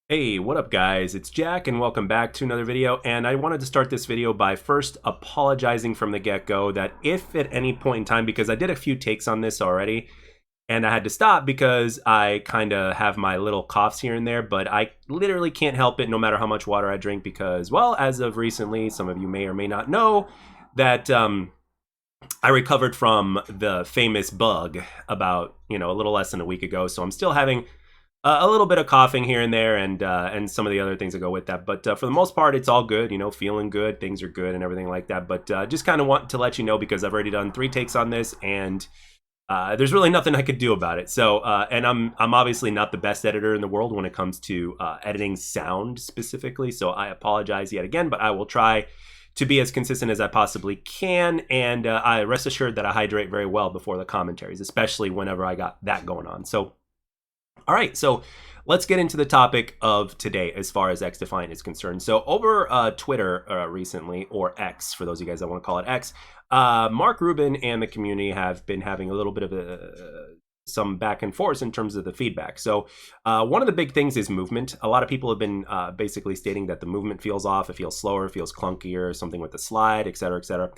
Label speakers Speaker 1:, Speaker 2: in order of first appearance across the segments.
Speaker 1: Hey, what up guys? It's Jack and welcome back to another video, and I wanted to start this video by first apologizing from the get-go that if at any point in time, because I did a few takes on this already and I had to stop because I kind of have my little coughs here and there, but I literally can't help it no matter how much water I drink because, well, as of recently, some of you may or may not know that I recovered from the famous bug about, a little less than a week ago, so I'm still having a little bit of coughing here and there, and some of the other things that go with that. But for the most part, it's all good. Feeling good, things are good, and everything like that. But just kind of want to let you know because I've already done 3 takes on this, and there's really nothing I could do about it. So, and I'm obviously not the best editor in the world when it comes to editing sound specifically. So I apologize yet again, but I will try to be as consistent as I possibly can. And I rest assured that I hydrate very well before the commentaries, especially whenever I got that going on. So. All right, so let's get into the topic of today as far as XDefiant is concerned. So over Twitter recently, or X, for those of you guys that want to call it X, Mark Rubin and the community have been having a little bit of some back and forth in terms of the feedback. So one of the big things is movement. A lot of people have been basically stating that the movement feels off, it feels slower, it feels clunkier, something with the slide, et cetera, et cetera.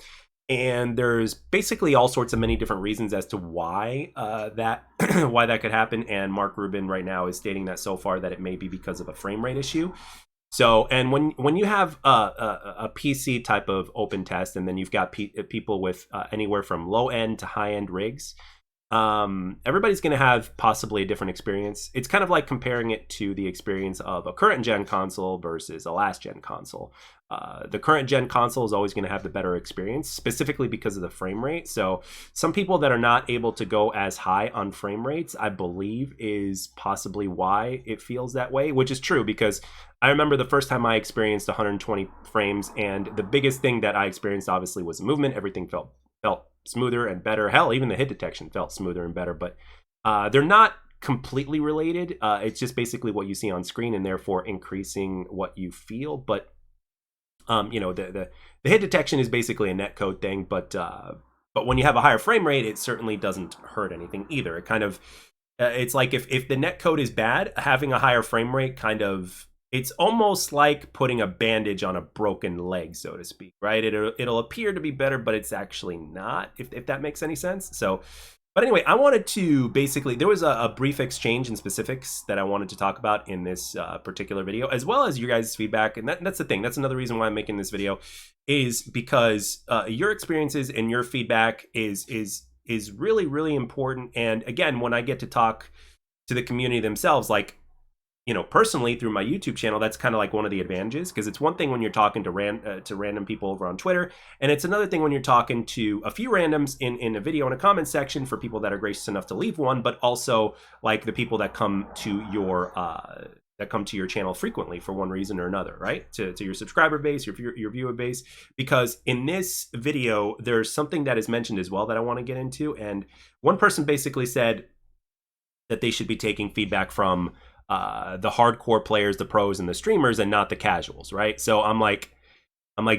Speaker 1: And there's basically all sorts of many different reasons as to why that why that could happen. And Mark Rubin right now is stating that so far that it may be because of a frame rate issue. So, and when you have a PC type of open test, and then you've got people with anywhere from low end to high end rigs, everybody's going to have possibly a different experience. It's kind of like comparing it to the experience of a current gen console versus a last gen console. The current gen console is always going to have the better experience, specifically because of the frame rate. So some people that are not able to go as high on frame rates, I believe, is possibly why it feels that way, which is true because I remember the first time I experienced 120 frames, and the biggest thing that I experienced obviously was movement. Everything felt smoother and better. Hell, even the hit detection felt smoother and better, but they're not completely related. It's just basically what you see on screen and therefore increasing what you feel. But the hit detection is basically a netcode thing, but when you have a higher frame rate, it certainly doesn't hurt anything either. It kind of it's like if the netcode is bad, having a higher frame rate kind of, it's almost like putting a bandage on a broken leg, so to speak, right? It'll appear to be better, but it's actually not, if that makes any sense. So, but anyway, I wanted to basically, there was a brief exchange in specifics that I wanted to talk about in this particular video, as well as your guys' feedback. And that's the thing. That's another reason why I'm making this video, is because your experiences and your feedback is really, really important. And again, when I get to talk to the community themselves, like, personally through my YouTube channel, that's kind of like one of the advantages, because it's one thing when you're talking to random people over on Twitter, and it's another thing when you're talking to a few randoms in a video in a comment section for people that are gracious enough to leave one, but also like the people that come to your channel frequently for one reason or another, right? To your subscriber base, your viewer base. Because in this video, there's something that is mentioned as well that I want to get into, and one person basically said that they should be taking feedback from the hardcore players, the pros, and the streamers, and not the casuals, right? So I'm like,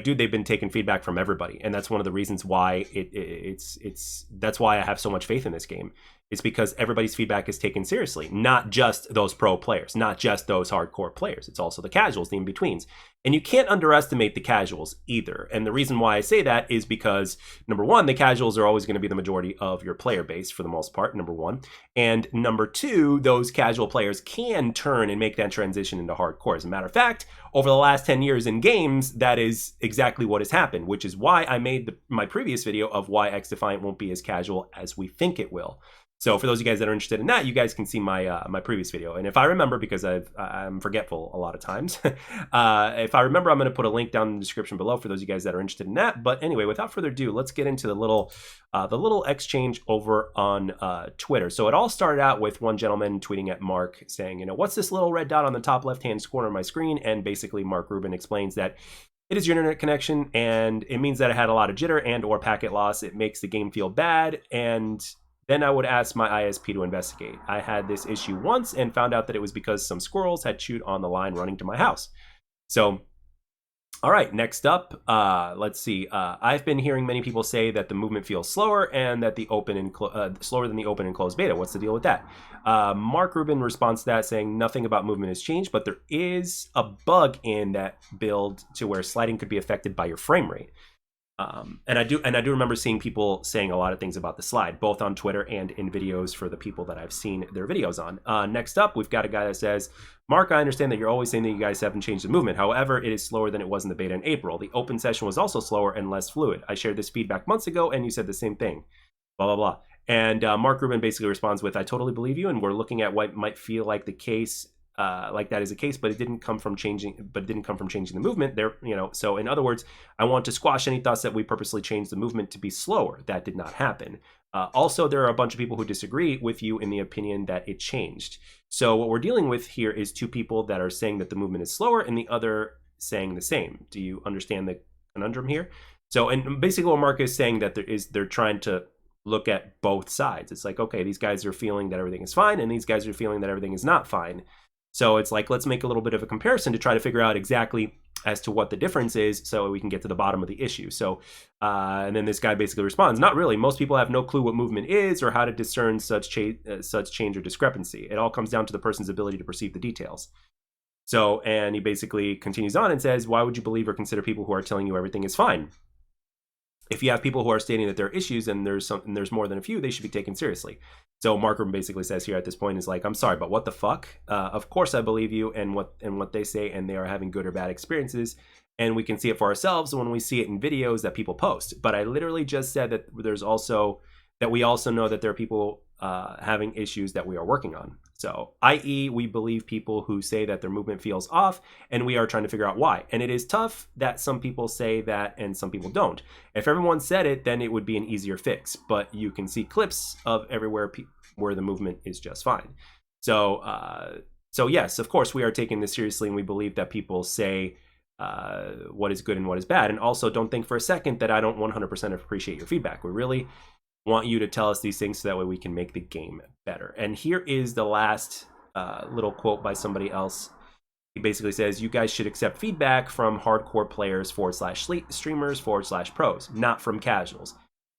Speaker 1: dude, they've been taking feedback from everybody, and that's one of the reasons why that's why I have so much faith in this game. It's because everybody's feedback is taken seriously, not just those pro players, not just those hardcore players. It's also the casuals, the in-betweens. And you can't underestimate the casuals either. And the reason why I say that is because, number one, the casuals are always going to be the majority of your player base for the most part, number one. And number two, those casual players can turn and make that transition into hardcore. As a matter of fact, over the last 10 years in games, that is exactly what has happened, which is why I made my previous video of why XDefiant won't be as casual as we think it will. So for those of you guys that are interested in that, you guys can see my my previous video. And if I remember, because I'm forgetful a lot of times, if I remember, I'm going to put a link down in the description below for those of you guys that are interested in that. But anyway, without further ado, let's get into the little exchange over on Twitter. So it all started out with one gentleman tweeting at Mark saying, what's this little red dot on the top left-hand corner of my screen? And basically Mark Rubin explains that it is your internet connection, and it means that it had a lot of jitter and or packet loss. It makes the game feel bad, and then I would ask my ISP to investigate. I had this issue once and found out that it was because some squirrels had chewed on the line running to my house. So All right, next up, let's see. I've been hearing many people say that the movement feels slower and that the open and slower than the open and closed beta. What's the deal with that? Mark Rubin responds to that saying nothing about movement has changed, but there is a bug in that build to where sliding could be affected by your frame rate. And I do remember seeing people saying a lot of things about the slide, both on Twitter and in videos for the people that I've seen their videos on. Next up, we've got a guy that says, Mark, I understand that you're always saying that you guys haven't changed the movement. However, it is slower than it was in the beta in April. The open session was also slower and less fluid. I shared this feedback months ago, and you said the same thing. Blah, blah, blah. And Mark Rubin basically responds with, I totally believe you, and we're looking at what might feel like the case like that is a case, but it didn't come from changing the movement there, so in other words, I want to squash any thoughts that we purposely changed the movement to be slower. That did not happen. Also, there are a bunch of people who disagree with you in the opinion that it changed. So what we're dealing with here is two people that are saying that the movement is slower and the other saying the same. Do you understand the conundrum here? So, and basically what Mark is saying that they're trying to look at both sides. It's like, okay, these guys are feeling that everything is fine and these guys are feeling that everything is not fine. So it's like, let's make a little bit of a comparison to try to figure out exactly as to what the difference is so we can get to the bottom of the issue. So, and then this guy basically responds, not really. Most people have no clue what movement is or how to discern such change or discrepancy. It all comes down to the person's ability to perceive the details. So, and he basically continues on and says, why would you believe or consider people who are telling you everything is fine? If you have people who are stating that there are issues and there's more than a few, they should be taken seriously. So Mark Rubin basically says here at this point is like, I'm sorry, but what the fuck? Of course I believe you and what they say, and they are having good or bad experiences, and we can see it for ourselves when we see it in videos that people post. But I literally just said that we also know that there are people having issues that we are working on. So, i.e., we believe people who say that their movement feels off, and we are trying to figure out why. And it is tough that some people say that and some people don't. If everyone said it, then it would be an easier fix. But you can see clips of everywhere where the movement is just fine. So, so yes, of course, we are taking this seriously, and we believe that people say what is good and what is bad. And also, don't think for a second that I don't 100% appreciate your feedback. We really want you to tell us these things so that way we can make the game better. And here is the last little quote by somebody else. He basically says, you guys should accept feedback from hardcore players / streamers / pros, not from casuals.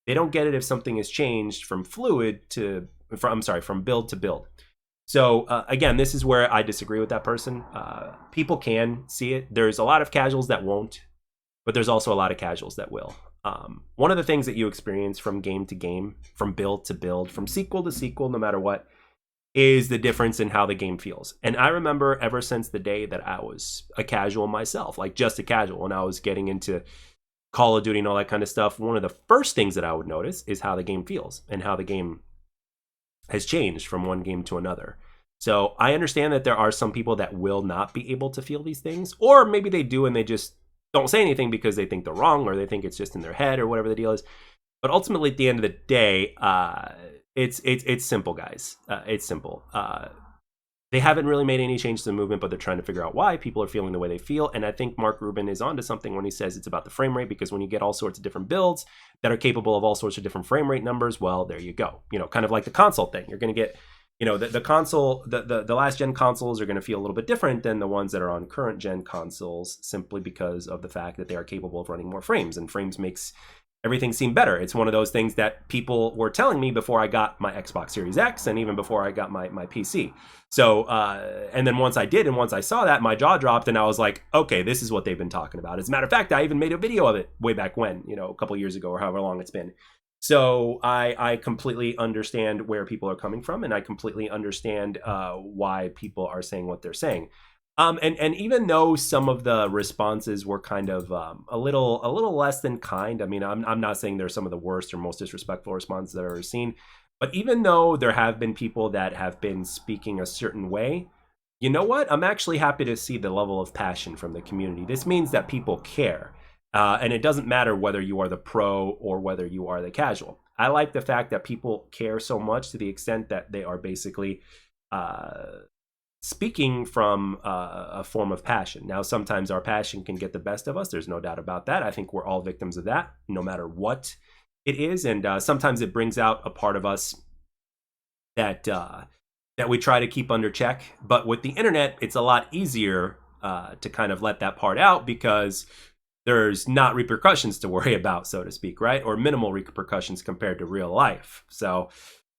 Speaker 1: They don't get it if something is changed from build to build. So again, this is where I disagree with that person. People can see it. There's a lot of casuals that won't, but there's also a lot of casuals that will. One of the things that you experience from game to game, from build to build, from sequel to sequel, no matter what, is the difference in how the game feels. And I remember ever since the day that I was a casual myself, like just a casual, when I was getting into Call of Duty and all that kind of stuff, one of the first things that I would notice is how the game feels and how the game has changed from one game to another. So I understand that there are some people that will not be able to feel these things, or maybe they do and they just don't say anything because they think they're wrong or they think it's just in their head or whatever the deal is. But ultimately, at the end of the day, it's simple, guys. It's simple. They haven't really made any change to the movement, but they're trying to figure out why people are feeling the way they feel. And I think Mark Rubin is onto something when he says it's about the frame rate, because when you get all sorts of different builds that are capable of all sorts of different frame rate numbers, well, there you go. Kind of like the console thing. You're going to get, the console, the last gen consoles are going to feel a little bit different than the ones that are on current gen consoles, simply because of the fact that they are capable of running more frames, and frames makes everything seem better. It's one of those things that people were telling me before I got my Xbox Series X and even before I got my PC. So, and then once I did, and once I saw that, my jaw dropped and I was like, okay, this is what they've been talking about. As a matter of fact, I even made a video of it way back when, a couple years ago or however long it's been. So I completely understand where people are coming from, and I completely understand why people are saying what they're saying. And even though some of the responses were kind of a little less than kind, I mean, I'm not saying they're some of the worst or most disrespectful responses that I've ever seen, but even though there have been people that have been speaking a certain way, you know what? I'm actually happy to see the level of passion from the community. This means that people care. And it doesn't matter whether you are the pro or whether you are the casual. I like the fact that people care so much to the extent that they are basically speaking from a form of passion. Now, sometimes our passion can get the best of us. There's no doubt about that. I think we're all victims of that, no matter what it is. And sometimes it brings out a part of us that we try to keep under check. But with the internet, it's a lot easier to kind of let that part out, because there's not repercussions to worry about, so to speak, right? Or minimal repercussions compared to real life. So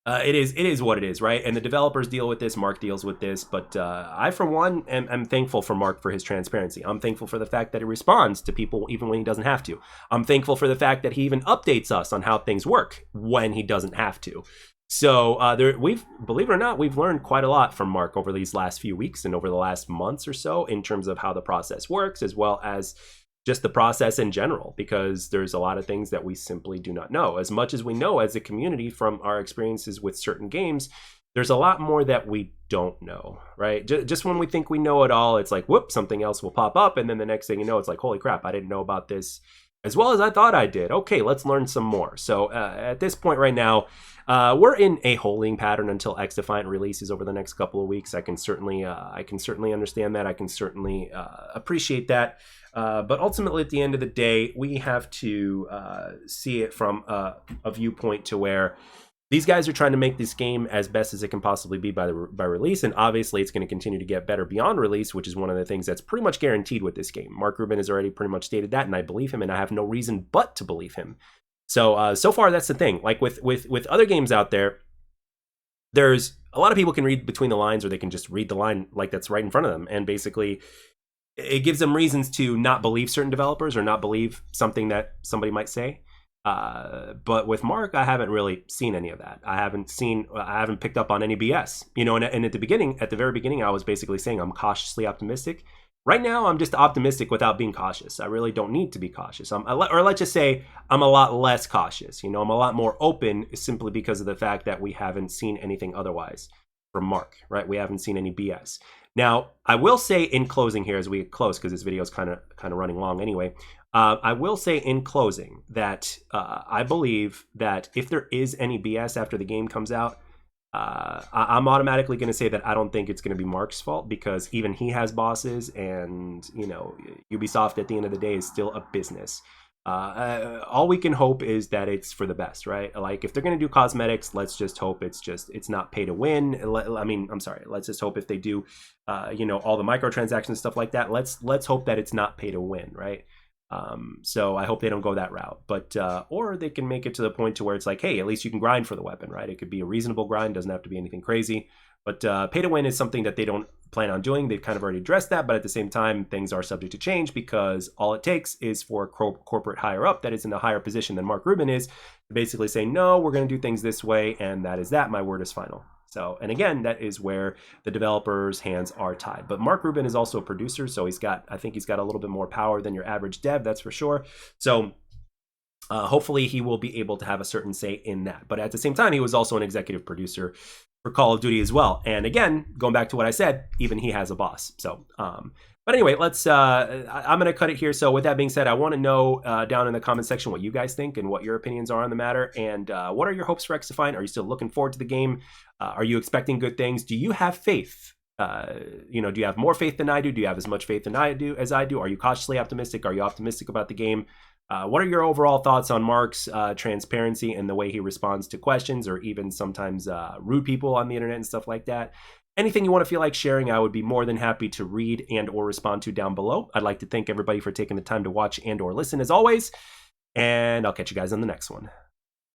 Speaker 1: it is what it is, right? And the developers deal with this, Mark deals with this, but I, for one, am thankful for Mark for his transparency. I'm thankful for the fact that he responds to people even when he doesn't have to. I'm thankful for the fact that he even updates us on how things work when he doesn't have to. So we've, believe it or not, we've learned quite a lot from Mark over these last few weeks and over the last months or so in terms of how the process works, as well as just the process in general, because there's a lot of things that we simply do not know. As much as we know as a community from our experiences with certain games, there's a lot more that we don't know, right? Just when we think we know it all, it's like, whoop, something else will pop up. And then the next thing you know, it's like, holy crap, I didn't know about this as well as I thought I did. Okay, let's learn some more. So at this point right now, we're in a holding pattern until XDefiant releases over the next couple of weeks. I can certainly understand that. I can certainly appreciate that. But ultimately, at the end of the day, we have to see it from a viewpoint to where these guys are trying to make this game as best as it can possibly be by release, and obviously it's going to continue to get better beyond release, which is one of the things that's pretty much guaranteed with this game. Mark Rubin has already pretty much stated that, and I believe him, and I have no reason but to believe him. So so far, that's the thing. Like with other games out there, there's a lot of people can read between the lines, or they can just read the line like that's right in front of them, and basically it gives them reasons to not believe certain developers or not believe something that somebody might say. But with Mark, I haven't really seen any of that. I haven't picked up on any BS, you know, and at the very beginning, I was basically saying I'm cautiously optimistic. Right now, I'm just optimistic without being cautious. I really don't need to be cautious. Or let's just say I'm a lot less cautious. You know, I'm a lot more open simply because of the fact that we haven't seen anything otherwise from Mark, right? We haven't seen any BS. Now, I will say in closing here as we get close, because this video is kind of running long anyway, I will say in closing that I believe that if there is any BS after the game comes out, I'm automatically going to say that I don't think it's going to be Mark's fault, because even he has bosses, and, you know, Ubisoft at the end of the day is still a business. All we can hope is that it's for the best, right? Like, if they're going to do cosmetics, let's just hope it's not pay to win. I mean, I'm sorry, let's just hope if they do, you know, all the microtransactions, stuff like that, let's hope that it's not pay to win, right? So I hope they don't go that route, but or they can make it to the point to where it's like, hey, at least you can grind for the weapon, right? It could be a reasonable grind, doesn't have to be anything crazy. But pay to win is something that they don't plan on doing. They've kind of already addressed that, but at the same time, things are subject to change, because all it takes is for a corporate higher up that is in a higher position than Mark Rubin is to basically say, no, we're going to do things this way, and that is that. My word is final. So, and again, that is where the developers' hands are tied. But Mark Rubin is also a producer, so I think he's got a little bit more power than your average dev, that's for sure. So hopefully he will be able to have a certain say in that. But at the same time, he was also an executive producer for Call of Duty as well. And again, going back to what I said, even he has a boss. So, but anyway, I'm going to cut it here. So with that being said, I want to know down in the comment section what you guys think and what your opinions are on the matter. And what are your hopes for XDefiant? Are you still looking forward to the game? Are you expecting good things? Do you have faith? You know, do you have more faith than I do? Do you have as much faith than I do as I do? Are you cautiously optimistic? Are you optimistic about the game? What are your overall thoughts on Mark's transparency and the way he responds to questions, or even sometimes rude people on the internet and stuff like that? Anything you want to feel like sharing, I would be more than happy to read and or respond to down below. I'd like to thank everybody for taking the time to watch and or listen as always, and I'll catch you guys on the next one.